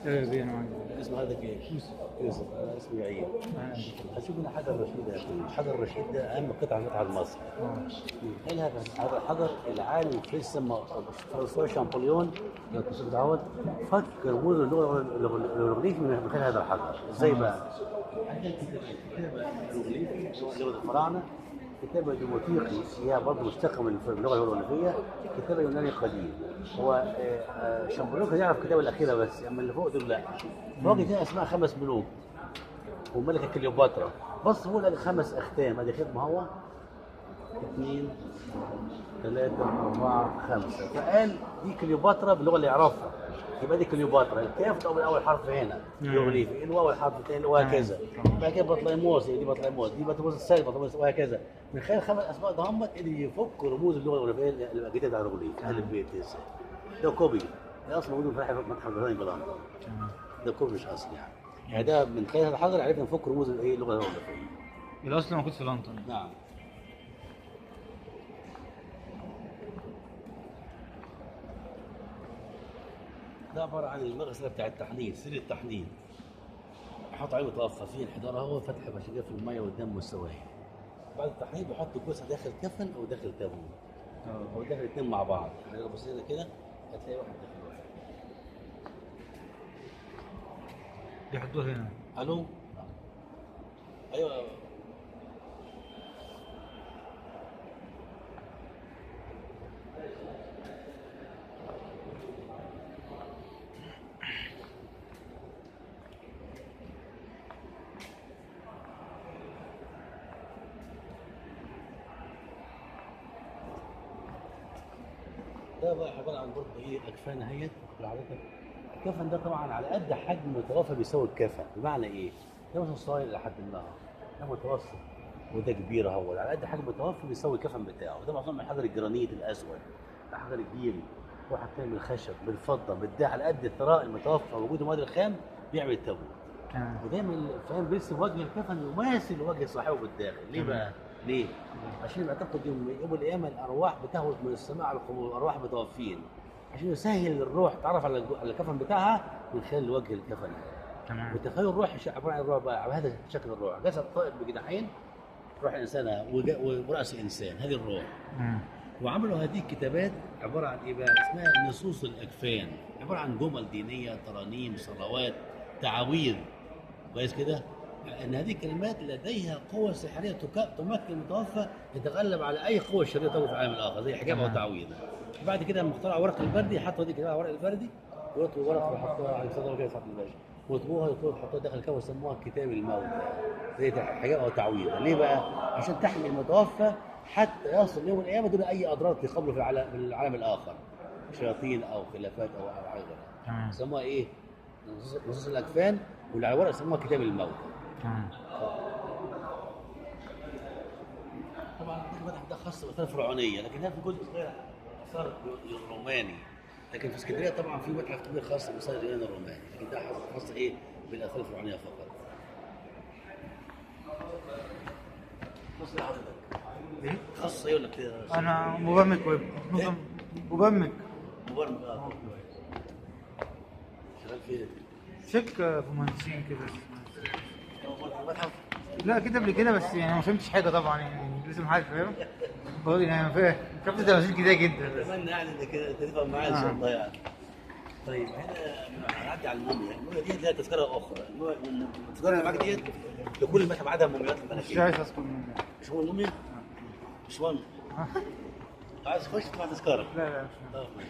ايه بينا معاك. اسمه هذا كيف؟ يوسف. انا اسمي يعيب. اشوف هنا حجر رشيد يا اخي، حجر رشيد ده اهم قطعه في متحف مصر. هل هذا الحجر العالم في السماء فرنسوا شامبوليون لو تشوف دعوت فك رموز اللغه الهيروغليفي من خلال هذا الحجر. ازاي بقى؟ عندنا كتابه هيروغليفي لغه الفراعنه، كتابه ديموتيقي هي برضه مشتقه من اللغه الهيروغليفيه، كتابه يوناني قديم. هو شامبوليون كان يعرف الكتابه الاخيره بس، اما اللي فوق دول لا. فوق دي اسماء 5 ملوك وملكه كليوباترا. بص هو لقى 5 اختام، ادي ختم هو 2 3 4 5، فقال دي كليوباترا باللغه اللي يعرفها، يبقى دي كليوباترا. الكاف تقوم اول حرف هنا هيروغليفي، الواو الحرف الثاني وهكذا. بعد كده بطليموس، دي بطليموس، دي بطليموس الثالث، بطليموس وهكذا. من خلال 5 اسماء دهم قدر يفك رموز اللغه الهيروغليفيه اللي جديده على الهيروغليفي. اهل البيت ده كوبي، ده اصلا موجود في متحف البريطاني بلندن. ده كوبي مش اصلي يعني ده من خلال هذا الحجر عرفنا نفك رموز الايه اللغه الهيروغليفيه. الاصل موجود في لندن. نعم. ده عباره عن المغسله بتاع التحنيط، سر التحنيط. يحط عليه متوفى فيه الحجاره، هو فتح بشكل في الميه والدم والسوائل. بعد التحنيط بيحط الجثه داخل كفن او داخل تابوت او داخل الاثنين مع بعض. يعني لو بصينا كده هتلاقي واحد داخل واحد. يحطوه هنا. الو. ايوه. ده بقى عباره عن برضه ايه اكفان اهيت حضرتك. الكفن ده طبعا على قد حجم المتوفى بيساوي الكفن، بمعنى ايه؟ ده مثلا صغير لحد ما ده متوسط وده كبير اهو، على قد حجم المتوفى بيساوي الكفن بتاعه. ده معظم من حجر الجرانيت الاسود، ده حجر الجيري، واحد تاني من الخشب بالفضه بالده، على قد ثراء المتوفى ووجود المواد الخام بيعمل التابوت. ودايما فاهم بيرسم وجه الكفن يماثل وجه صاحبه بالداخل. ليه بقى؟ ليه؟ عشان يعتقد يوم القيامه الارواح بتهوت من السماء على القبور، ارواح متوفين، عشان يسهل الروح تعرف على الكفن بتاعها من خلال وجه الكفن. تمام. وتخيل الروح عباره عن الروح بقى على هذا شكل الروح، جسد طائر بجناحين، روح انسان وراس انسان، هذه الروح. وعملوا هذه الكتابات عباره عن ايه بقى؟ اسمها نصوص الاكفان، عباره عن جمل دينيه، ترانيم، صلوات، تعاويذ. كويس كده؟ ان هذه الكلمات لديها قوه سحريه تمكن المتوفى يتغلب على اي قوه شريره تظهر في العالم الاخر، زي حجاب او تعويذ. بعد كده لما اخترعوا ورق البردي حطوا هذه الكلمات على ورق البردي، ويطوا ورق ويحطوها على صدر كده ساعه الباشا، ويطوها يحطوها داخل الكون ويسموها كتاب الموت، زي حجاب او تعويذ. ليه بقى؟ عشان تحمي المتوفى حتى يصل يوم القيامه دون اي اضرار تقابله في العالم الاخر، شياطين او خلافات او حاجه. يسموها ايه؟ نصوص الاكفان، واللي على الورق يسموها كتاب الموت. طبعا المتحف ده خاص بالاثار الفرعونيه، لكن ده في جزء صغير اثار الروماني. لكن في اسكندريه طبعا في متحف كبير خاص باثار اليونان الروماني، لكن ده خاص ايه؟ بالاثار الفرعونيه فقط. خاص ايه حضرتك؟ ايه؟ خاص ايه ولا كده؟ انا مبرمج ويب. مبرمج. مبرمج شغال فين؟ شركة في مهندسين كده. متحف؟ لا كده قبل كده بس يعني ما فهمتش حاجة طبعا، يعني لسه محدش فاهم. بقول يعني فاهم، شفت تماثيل كتير جدا. اتمنى يعني انك تفهم معايا ان شاء الله يعني. طيب هنا هنعدي على الموميا، الموميا دي لها تذكره اخرى، التذكره اللي معاك ديت لكل المتحف عدد مومياوات مش الملكيه. عايز اسكت منه. مش هو الموميا؟ مش مهم. عايز تخش تدفع تذكره؟ لا لا مش طيب ماشي.